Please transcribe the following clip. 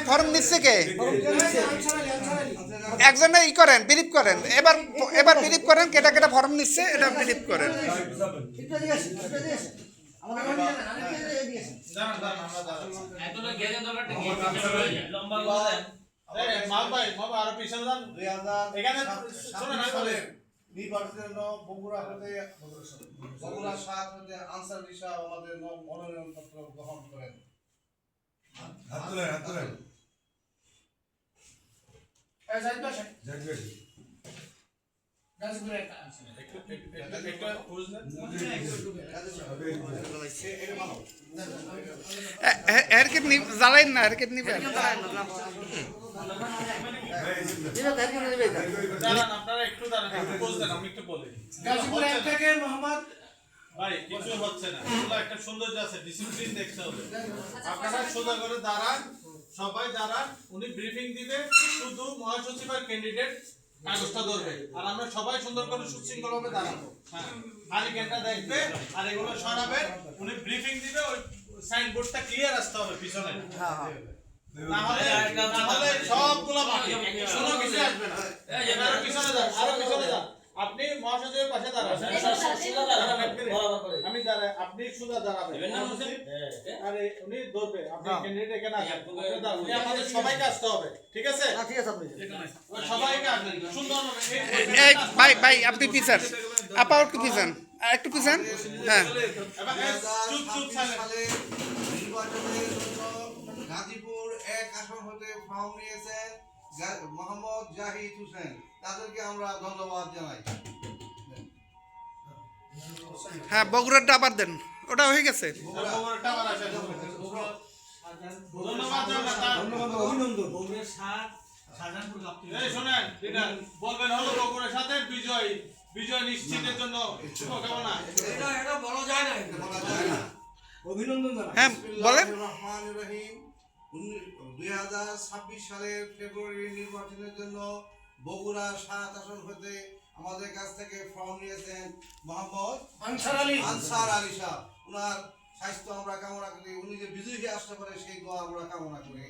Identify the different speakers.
Speaker 1: Form নিচ্ছে কে? একজনে ই করেন, বিলিভ করেন। এবার বিলিভ করেন কেটা কেটা ফর্ম নিচ্ছে, এটা বিলিভ করেন।
Speaker 2: নির্বাচনের বগুড়া হতে বগুড়া ৭ হতে আনসার দিশা আমাদের মনোনয়ন পত্র গ্রহণ করেন।
Speaker 1: এরকে জ্বালাইন না, এরকে নিবেন।
Speaker 3: আপনারা একটু দাঁড়ান, আমি একটু বলি।
Speaker 2: গাজীপুর ১ থেকে মোহাম্মদ
Speaker 3: ভাই কিছু হচ্ছে না, এগুলো একটা সৌন্দর্য আছে, ডিসিপ্লিন দেখতে হবে। আপনারা সোজা করে দাঁড়ান, সবাই দাঁড়ান। উনি ব্রিফিং দিবে, শুধু মহাসচিব আর ক্যান্ডিডেট কাগজটা ধরবে, আর আমরা সবাই সুন্দর করে সুশৃঙ্খল ভাবে দাঁড়াবো। হ্যাঁ, হারিকেনটা দেখবে আর এগুলো সরাবে। উনি ব্রিফিং দিবে, ওই সাইনবোর্ডটা ক্লিয়ার আসতে হবে পিছনে। না হলে সবগুলো বাকি, কোনো কিছু আসবে না। আরো পিছনে যান, আরো পিছনে যান। আপনি মহাসচিবের পাশে দাঁড়ান। আমি দাঁড়াই, আপনি সুদা দাঁড়াবেন। আরে উনি ধরবে, আপনি ক্যান্ডিডেট এখানে আসেন। উনি আমাদের সবাইকে আসতে হবে, ঠিক আছে? ঠিক আছে, আপনি সবাইকে আসবেন সুন্দরভাবে।
Speaker 1: এই ভাই আপনি পিছান, আপা একটু পিছান, একটু পিছান। হ্যাঁ,
Speaker 2: সালে নির্বাচনের জন্য গাজীপুর ১ আসন হতে ফর্ম নিয়েছেন মোহাম্মদ জাহিদ হোসেন, তাদেরকে আমরা ধন্যবাদ জানাই।
Speaker 1: হ্যাঁ, বগুড়ারটা আবার দেন, ওটা হয়ে গেছে।
Speaker 3: বলবেন হলো বগুড়ার সাথে বিজয় নিশ্চিতের জন্য শুভকামনা।
Speaker 2: এটা বলা যায় না, অভিনন্দন জানাই।
Speaker 1: হ্যাঁ বলেন।
Speaker 2: রহমানির রহিম। 2026 সালের ফেব্রুয়ারি নির্বাচনের জন্য বগুড়া ৭ আসন হতে আমাদের কাছ থেকে ফর্ম নিয়েছেন মোহাম্মদ আনসার আলী শাহ। ওনার স্বাস্থ্য আমরা কামনা করি, উনি যে বিজয়ী হয়ে আসতে পারে সেই দোয়া আমরা কামনা করি।